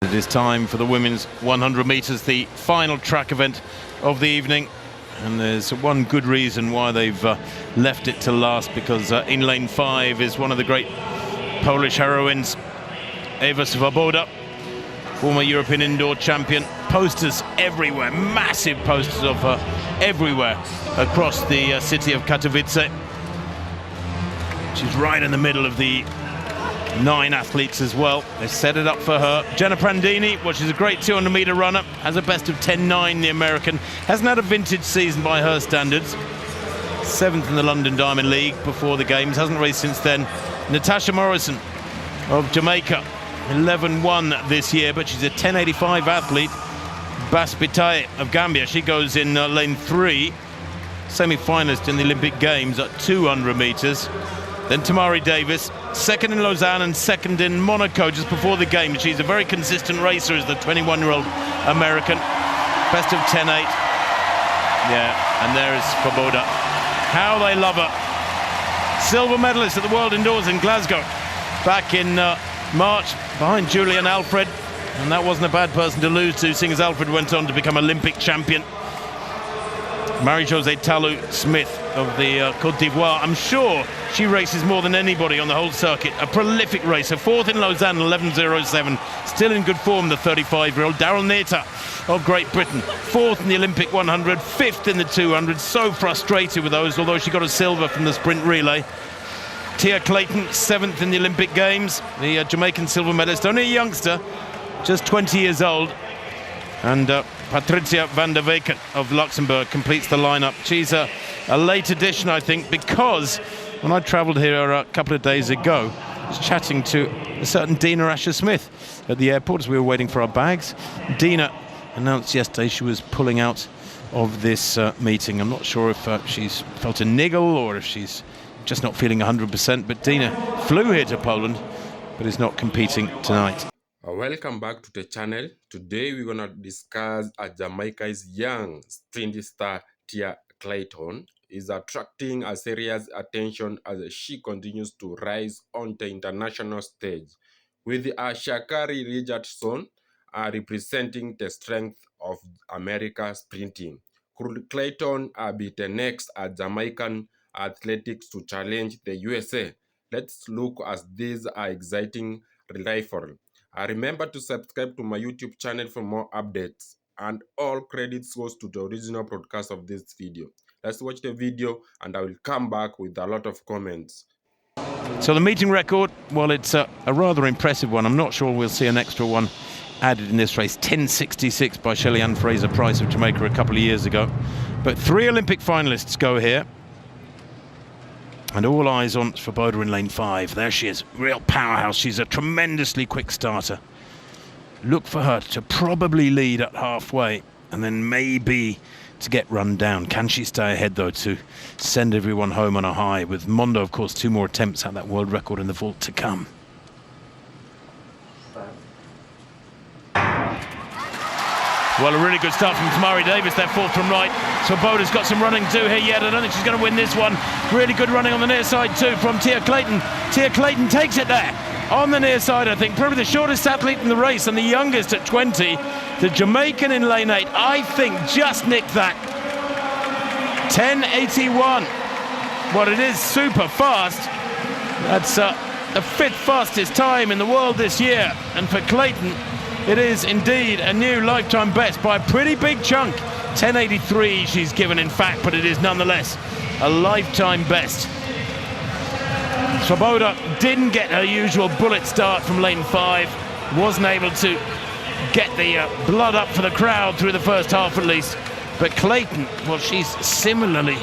It is time for the women's 100 metres, the final track event of the evening. And there's one good reason why they've left it to last, because in lane 5 is one of the great Polish heroines, Ewa Swoboda, former European indoor champion. Posters everywhere, massive posters of her everywhere across the city of Katowice. She's right in the middle of the 9 athletes as well. They set it up for her. Jenna Prandini, well, she's a great 200-meter runner, has a best of 10.9, the American. Hasn't had a vintage season by her standards. 7th in the London Diamond League before the games, hasn't raced since then. Natasha Morrison of Jamaica, 11-1 this year, but she's a 10.85 athlete. Bas Bitaye of Gambia, she goes in lane 3, semi-finalist in the Olympic Games at 200 metres. Then Tamari Davis, 2nd in Lausanne and 2nd in Monaco just before the game. She's a very consistent racer as the 21-year-old American. Best of 10.8. Yeah, and there is Swoboda. How they love her. Silver medalist at the World Indoors in Glasgow back in March, behind Julian Alfred. And that wasn't a bad person to lose to, seeing as Alfred went on to become Olympic champion. Marie-Josée Talou Smith of the Côte d'Ivoire. I'm sure she races more than anybody on the whole circuit. A prolific racer. 4th in Lausanne, 11.07. Still in good form, the 35-year-old. Daryl Neta of Great Britain. 4th in the Olympic 100, 5th in the 200. So frustrated with those, although she got a silver from the sprint relay. Tia Clayton, 7th in the Olympic Games. The Jamaican silver medalist. Only a youngster, just 20 years old. And Patricia van der Weken of Luxembourg completes the lineup. She's a late addition, I think, because when I travelled here a couple of days ago, I was chatting to a certain Dina Asher-Smith at the airport as we were waiting for our bags. Dina announced yesterday she was pulling out of this meeting. I'm not sure if she's felt a niggle or if she's just not feeling 100%, but Dina flew here to Poland but is not competing tonight. Welcome back to the channel. Today we're gonna discuss Jamaica's young sprint star Tia Clayton is attracting a serious attention as she continues to rise on the international stage, with Sha'Carri Richardson representing the strength of America sprinting. Could Clayton be the next Jamaican athletics to challenge the USA? Let's look at this exciting rivalry. Remember to subscribe to my YouTube channel for more updates, and all credits goes to the original broadcast of this video. Let's watch the video and I will come back with a lot of comments. So the meeting record, well, it's a rather impressive one. I'm not sure we'll see an extra one added in this race. 10.66 by Shelly-Ann Fraser-Price of Jamaica a couple of years ago. But 3 Olympic finalists go here. And all eyes on Swoboda in lane 5. There she is, real powerhouse. She's a tremendously quick starter. Look for her to probably lead at halfway and then maybe to get run down. Can she stay ahead, though, to send everyone home on a high? With Mondo, of course, 2 more attempts at that world record in the vault to come. Well, a really good start from Tamari Davis there, 4th from right. Swoboda's got some running to do here yet. I don't think she's going to win this one. Really good running on the near side too from Tia Clayton. Tia Clayton takes it there on the near side, I think. Probably the shortest athlete in the race and the youngest at 20. The Jamaican in lane 8, I think, just nicked that. 10.81. Well, it is super fast. That's the 5th fastest time in the world this year. And for Clayton, it is indeed a new lifetime best by a pretty big chunk. 10.83 she's given, in fact, but it is nonetheless a lifetime best. Swoboda didn't get her usual bullet start from lane 5. Wasn't able to get the blood up for the crowd through the first half at least. But Clayton, well, she's similarly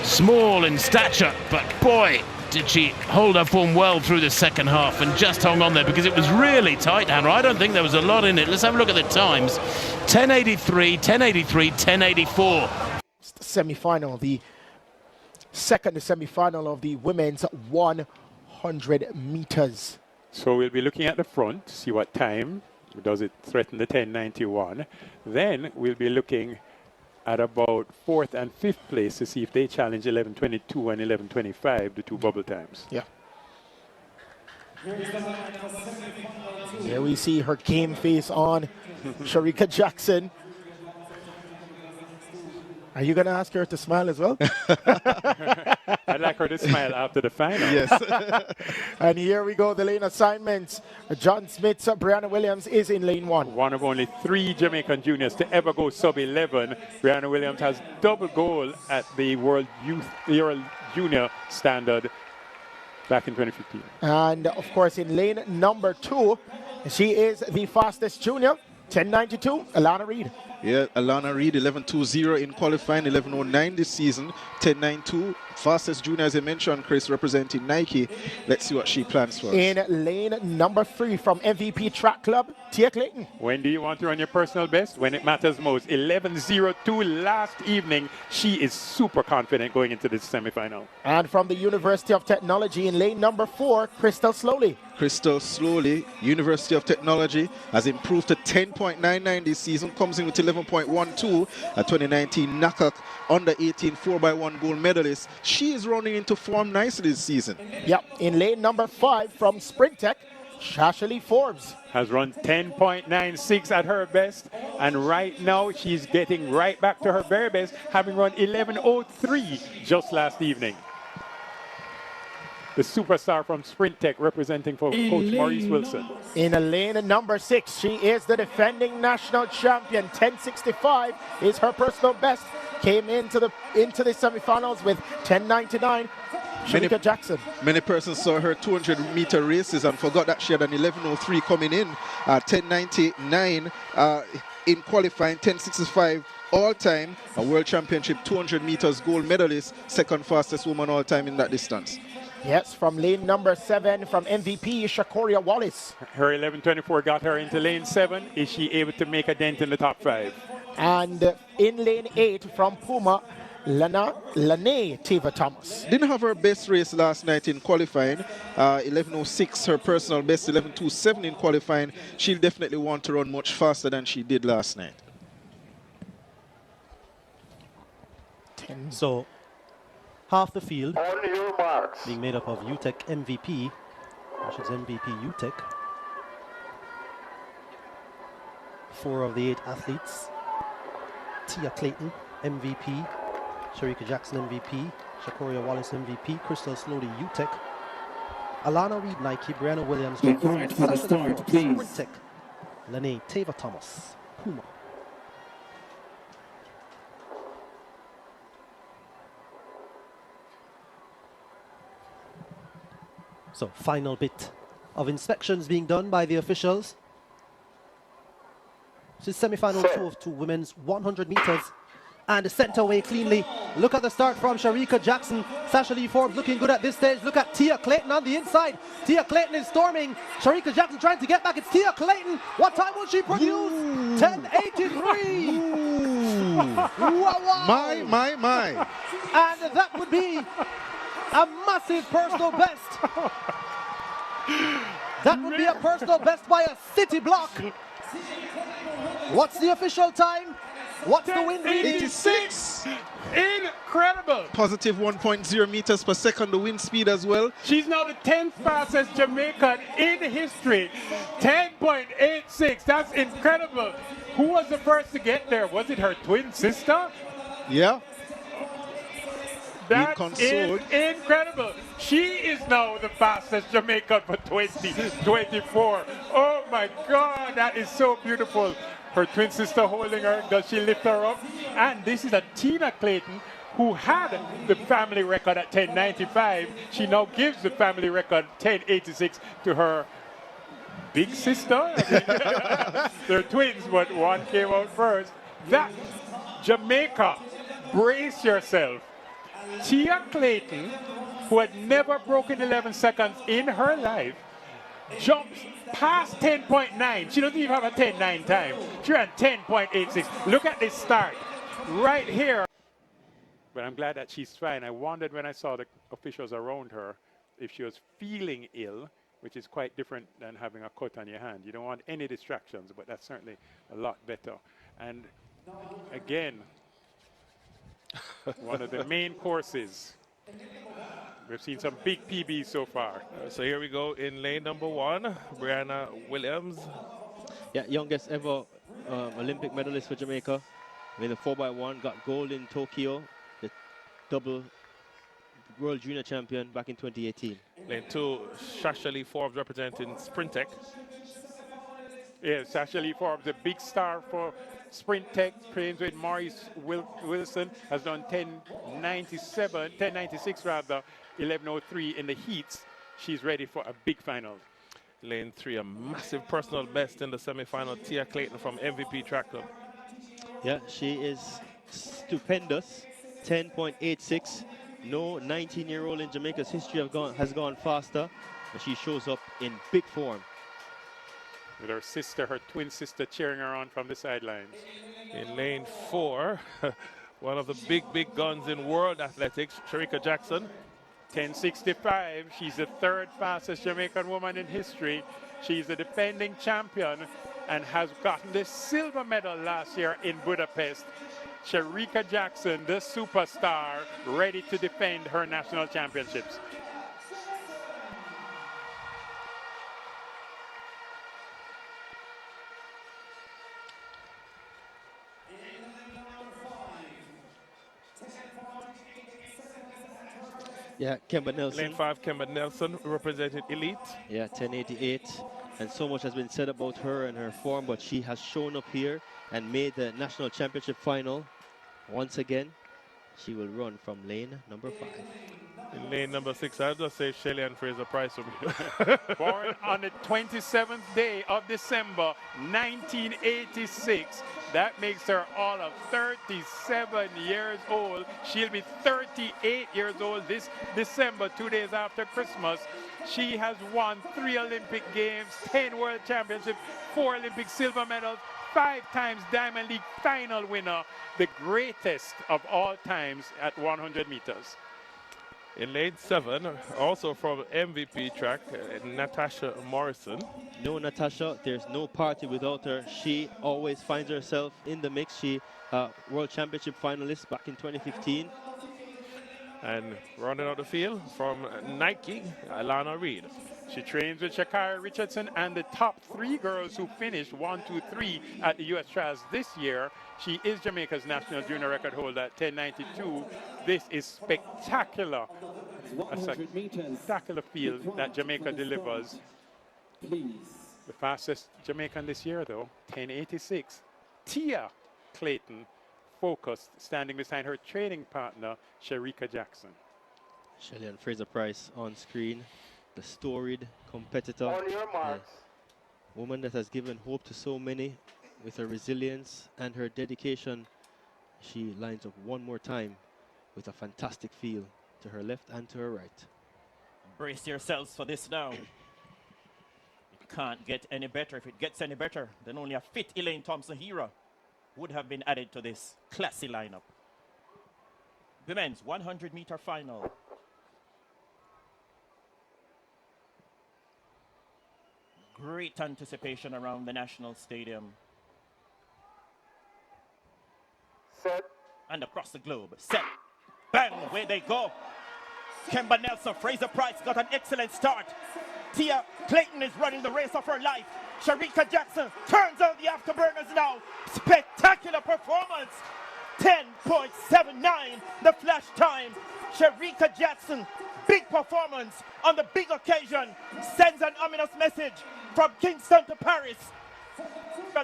small in stature, but boy, did she hold her form well through the second half and just hung on there because it was really tight, Hannah. I don't think there was a lot in it. Let's have a look at the times. 10.83, 10.83, 10.84. It's the semi-final, the second semi-final of the women's 100 meters. So we'll be looking at the front, see what time does it threaten the 10.91. Then we'll be looking at about 4th and 5th place to see if they challenge 11.22 and 11.25, the 2 bubble times. Yeah. There we see her game face on Sha'Carri Jackson. Are you going to ask her to smile as well? I'd like her to smile after the final. Yes. And here we go, the lane assignments. John Smith's Brianna Williams is in lane 1. One of only 3 Jamaican juniors to ever go sub-11. Brianna Williams has double gold at the World Junior standard back in 2015. And of course, in lane number 2, she is the fastest junior, 10:92, Alana Reid. Yeah, Alana Reid, 11.20 in qualifying, 11.09 this season, 10.92. Fastest junior, as I mentioned, Chris, representing Nike. Let's see what she plans for us. In lane number 3 from MVP Track Club, Tia Clayton. When do you want to run your personal best? When it matters most. 11.02 last evening. She is super confident going into this semifinal. And from the University of Technology in lane number 4, Crystal Slowly. Crystal Slowly, University of Technology, has improved to 10.99 this season, comes in with 11.12, a 2019 NACAC under 18 4x1 gold medalist. She is running into form nicely this season. Yep, in lane number 5 from Sprint Tech, Sha'Carri Forbes. Has run 10.96 at her best, and right now she's getting right back to her very best, having run 11.03 just last evening. The superstar from Sprint Tech representing for Coach Maurice Wilson. In a lane number 6, she is the defending national champion. 10.65 is her personal best. Came into the semifinals with 10.99. Sha'Carri Jackson. Many persons saw her 200-meter races and forgot that she had an 11.03 coming in, 10.99 in qualifying, 10.65 all-time, a world championship 200 meters gold medalist, second fastest woman all-time in that distance. Yes, from lane number 7 from MVP Sha'Carri Wallace. Her 11.24 got her into lane 7. Is she able to make a dent in the top 5? And in lane 8 from Puma, Lanae Teva Thomas. Didn't have her best race last night in qualifying, 11.06 her personal best, 11.27 in qualifying. She'll definitely want to run much faster than she did last night. So, half the field being made up of UTEC MVP, Richardson MVP UTEC. 4 of the 8 athletes. Tia Clayton MVP, Sha'Carri Jackson MVP, Sha'Carri Wallace MVP, Crystal Slowly UTEC, Alana Reid Nike, Brianna Williams, Report for the start, please. Sprint Lanae Teva Thomas, Puma. So, final bit of inspections being done by the officials. This is semi-final 2 of 2 women's 100 meters. And sent away cleanly. Look at the start from Sha'Carri Jackson. Sha'Carri Forbes looking good at this stage. Look at Tia Clayton on the inside. Tia Clayton is storming. Sha'Carri Jackson trying to get back. It's Tia Clayton. What time will she produce? 10.83. Wow. My. And that would be a massive personal best. That would be a personal best by a city block. What's the official time? What's the wind reading? 86. Incredible. Positive 1.0 meters per second, the wind speed as well. She's now the 10th fastest Jamaican in history. 10.86. That's incredible. Who was the first to get there? Was it her twin sister? Yeah. That is incredible. She is now the fastest Jamaican for 2024. Oh my God, that is so beautiful. Her twin sister holding her. Does she lift her up? And this is a Tina Clayton who had the family record at 10.95. She now gives the family record 10.86 to her big sister. They're twins, but one came out first. That Jamaica, brace yourself. Tia Clayton, who had never broken 11 seconds in her life, jumps past 10.9. She doesn't even have a 10.9 time. She ran 10.86. Look at this start right here. But I'm glad that she's fine. I wondered when I saw the officials around her if she was feeling ill, which is quite different than having a cut on your hand. You don't want any distractions, but that's certainly a lot better. And again, one of the main courses We've seen some big PBs so far. So here we go in lane number 1, Brianna Williams. Yeah, youngest ever Olympic medalist for Jamaica. In the 4x1, got gold in Tokyo, the double world junior champion back in 2018. Lane 2, Sha'Carri Forbes representing Sprint Tech. Yeah, Sha'Carri Forbes, a big star for Sprint Tech, trains with Maurice Wilson, has done 10.96 rather, 11.03 in the heats. She's ready for a big final. Lane 3, a massive personal best in the semi-final, Tia Clayton from MVP Track Club. Yeah, she is stupendous, 10.86. No 19-year-old in Jamaica's history has gone faster, and she shows up in big form. With her sister, her twin sister, cheering her on from the sidelines. In lane 4, one of the big guns in world athletics, Sha'Carri Jackson. 10.65. She's the third fastest Jamaican woman in history. She's the defending champion and has gotten the silver medal last year in Budapest. Sha'Carri Jackson, the superstar, ready to defend her national championships. Yeah, Kemba Nelson. Lane 5, Kemba Nelson, represented Elite. Yeah, 10.88. And so much has been said about her and her form, but she has shown up here and made the national championship final. Once again, she will run from lane number 5. In lane number 6, I'll just say Shelly and Fraser Price. Born on the 27th day of December, 1986. That makes her all of 37 years old. She'll be 38 years old this December, 2 days after Christmas. She has won 3 Olympic Games, 10 World Championships, 4 Olympic silver medals, 5 times Diamond League final winner, the greatest of all times at 100 meters. In lane 7, also from MVP Track, Natasha Morrison. No, Natasha, there's no party without her. She always finds herself in the mix. She World Championship finalist back in 2015. And running out the field from Nike, Alana Reid. She trains with Sha'Carri, Richardson, and the top 3 girls who finished 1, 2, 3 at the US Trials this year. She is Jamaica's national junior record holder at 10.92. This is spectacular. A spectacular field that Jamaica delivers. The fastest Jamaican this year, though, 10.86. Tia Clayton, focused, standing beside her training partner, Sha'Carri Jackson. Shelly and Fraser Price on screen. The storied competitor. On your marks. Woman that has given hope to so many with her resilience and her dedication. She lines up one more time with a fantastic feel to her left and to her right. Brace yourselves for this now. It can't get any better. If it gets any better, then only a fit Elaine Thompson-Hera would have been added to this classy lineup. The men's 100-meter final. Great anticipation around the National Stadium. Set. And across the globe. Set. Bang! Away they go. Kemba Nelson, Fraser Price got an excellent start. Tia Clayton is running the race of her life. Sha'Carri Jackson turns on the afterburners now. Spectacular performance. 10.79 the flash time. Sha'Carri Jackson, big performance on the big occasion, sends an ominous message from Kingston to Paris.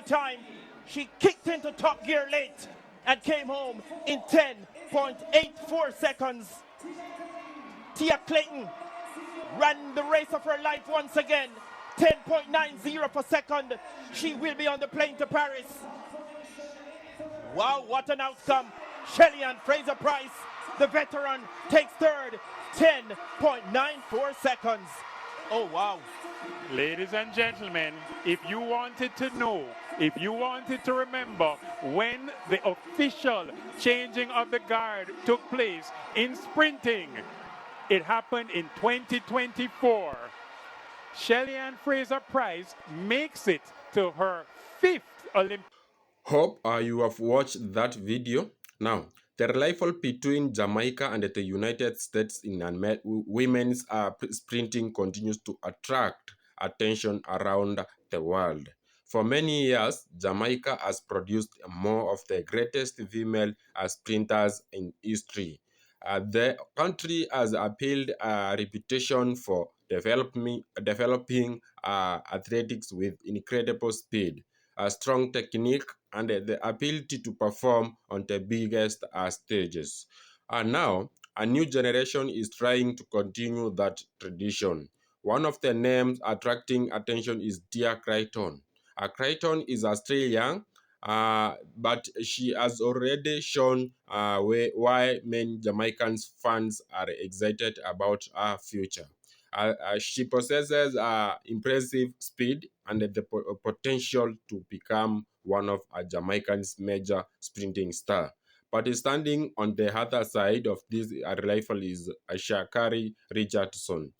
Time she kicked into top gear late and came home in 10.84 seconds. Tia Clayton ran the race of her life once again. 10.90 per second. She will be on the plane to Paris. Wow, what an outcome. Shelly and Fraser Price, the veteran, takes third. 10.94 seconds. Oh, wow. Ladies and gentlemen, if you wanted to know, if you wanted to remember when the official changing of the guard took place in sprinting, it happened in 2024. Shelly Ann Fraser Price makes it to her 5th Olympic. Hope you have watched that video. Now, The rival between Jamaica and the United States in women's sprinting continues to attract attention around the world. For many years, Jamaica has produced more of the greatest female sprinters in history. The country has appealed a reputation for developing athletics with incredible speed, a strong technique, and the ability to perform on the biggest stages. And now, a new generation is trying to continue that tradition. One of the names attracting attention is Tia Clayton. Clayton is Australian, but she has already shown why many Jamaican fans are excited about her future. She possesses impressive speed and the potential to become one of Jamaican's major sprinting stars. But standing on the other side of this rival is Sha'Carri Richardson.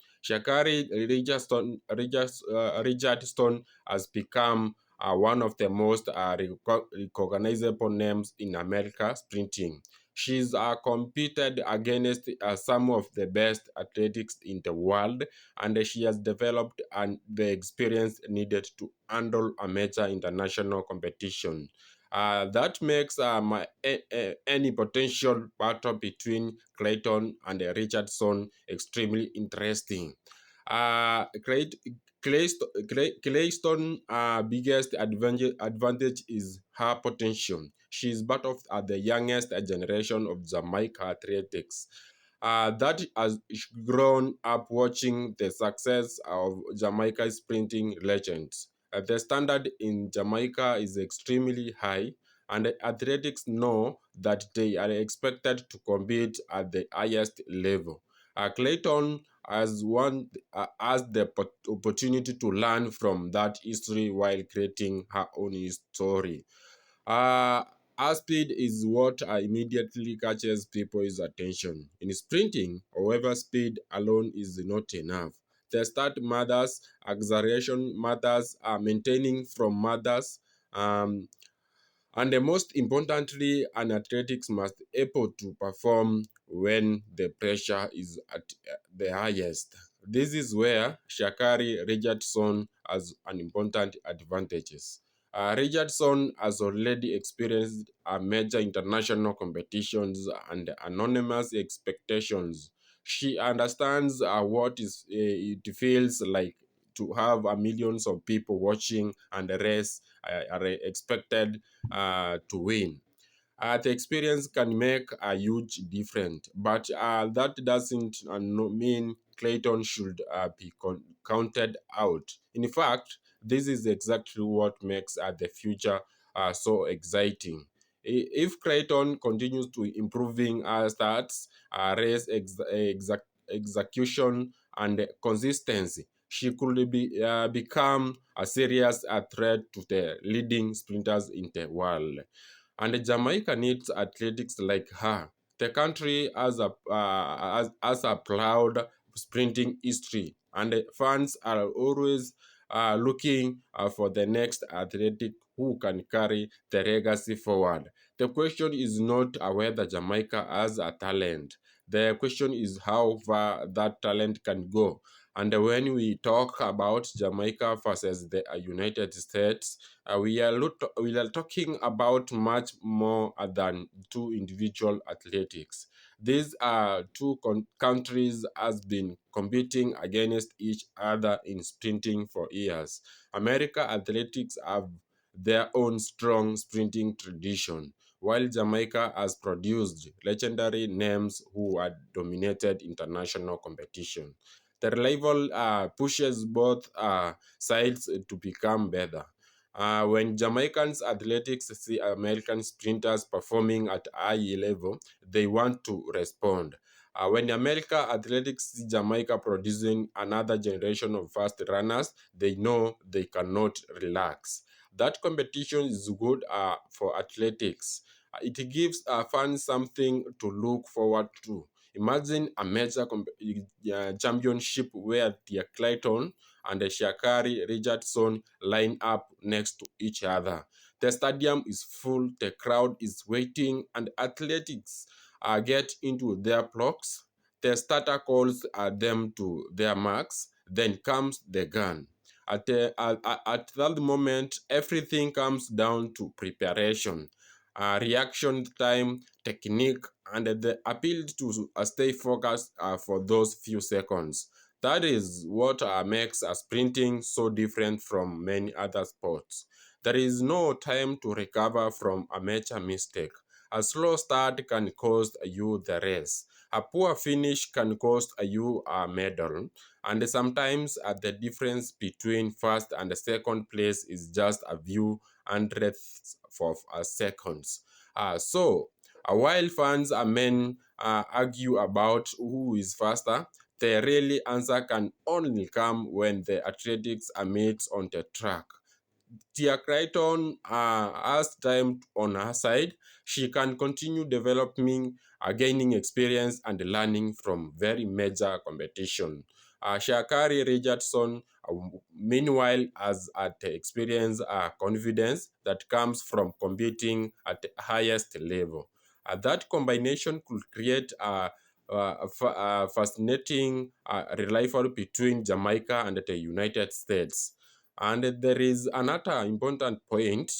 Richardson has become one of the most recognizable names in America sprinting. She's competed against some of the best athletics in the world, and she has developed the experience needed to handle a major international competition. That makes any potential battle between Clayton and Richardson extremely interesting. Clayton's biggest advantage is her potential. She is part of the youngest generation of Jamaica athletics that has grown up watching the success of Jamaica's sprinting legends. The standard in Jamaica is extremely high, and athletics know that they are expected to compete at the highest level. Clayton has the opportunity to learn from that history while creating her own story. Her speed is what immediately catches people's attention. In sprinting, however, speed alone is not enough. The start matters, acceleration matters, maintaining from matters, and the most importantly, an athletics must able to perform when the pressure is at the highest. This is where Sha'Carri Richardson has an important advantages. Richardson has already experienced major international competitions and anonymous expectations. She understands what it feels like to have millions of people watching, and the race are expected to win. The experience can make a huge difference, but that doesn't mean Clayton should be counted out. In fact, this is exactly what makes the future so exciting. If Clayton continues to improving stats, race execution, and consistency, she could become a serious threat to the leading sprinters in the world. And Jamaica needs athletics like her. The country has a proud sprinting history, and fans are always looking for the next athletic who can carry the legacy forward. The question is not whether Jamaica has a talent. The question is how far that talent can go. And when we talk about Jamaica versus the United States, we are talking about much more than two individual athletics. These are two countries has been competing against each other in sprinting for years. America athletics have their own strong sprinting tradition, while Jamaica has produced legendary names who have dominated international competition. The rival pushes both sides to become better. When Jamaicans athletics see American sprinters performing at high level, they want to respond. When America athletics see Jamaica producing another generation of fast runners, they know they cannot relax. That competition is good for athletics. It gives fans something to look forward to. Imagine a major championship where Tia Clayton and Sha'Carri, Richardson line up next to each other. The stadium is full, the crowd is waiting, and athletics get into their blocks. The starter calls them to their marks, then comes the gun. At that moment, everything comes down to preparation, reaction time, technique, and the ability to stay focused for those few seconds. That is what makes sprinting so different from many other sports. There is no time to recover from a major mistake. A slow start can cost you the race. A poor finish can cost you a medal. And sometimes the difference between first and second place is just a few hundredths of seconds. While fans and men argue about who is faster, the real answer can only come when the athletics are made on the track. Clayton has time on her side. She can continue developing, gaining experience and learning from very major competition. Sha'Carri Richardson, meanwhile, has the experience, confidence that comes from competing at the highest level. That combination could create a fascinating rivalry between Jamaica and the United States. And there is another important point.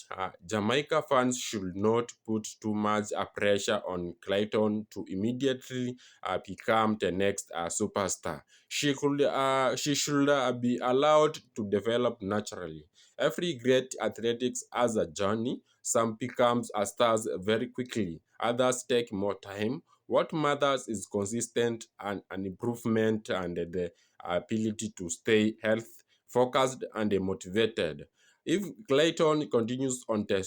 Jamaica fans should not put too much pressure on Clayton to immediately become the next superstar. She should be allowed to develop naturally. Every great athletics has a journey. Some becomes a stars very quickly. Others take more time. What matters is consistent and an improvement and the ability to stay healthy, focused, and motivated. If Clayton continues on the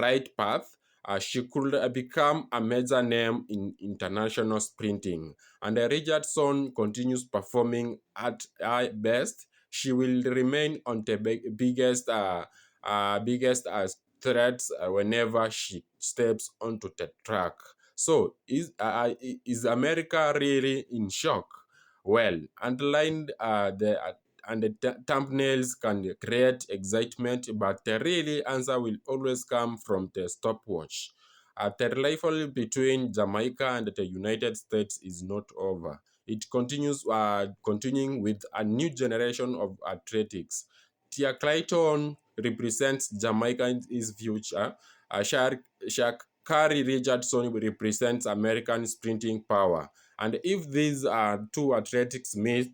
right path, she could become a major name in international sprinting. And Richardson continues performing at her best, she will remain on the biggest threats whenever she steps onto the track. So, is America really in shock? Well, underlined and the thumbnails can create excitement, but the real answer will always come from the stopwatch. The rivalry between Jamaica and the United States is not over. It continuing with a new generation of athletics. Clayton represents Jamaica's future. Sha'Carri Richardson represents American sprinting power. And if these two athletics meet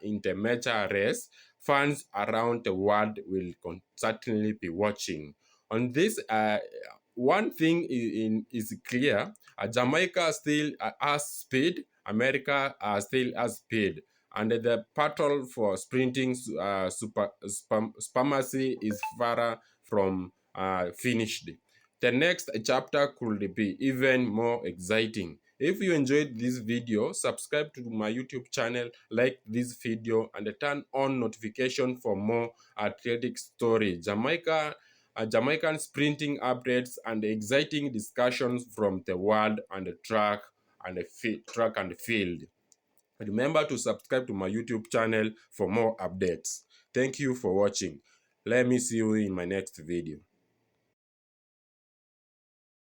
in the major race, fans around the world will certainly be watching. On this, one thing is clear: Jamaica still has speed, America still has speed, and the battle for sprinting supremacy is far from finished. The next chapter could be even more exciting. If you enjoyed this video, subscribe to my YouTube channel, like this video, and turn on notification for more athletic stories, Jamaican sprinting updates, and exciting discussions from the world and the track and the field. Remember to subscribe to my YouTube channel for more updates. Thank you for watching. Let me see you in my next video.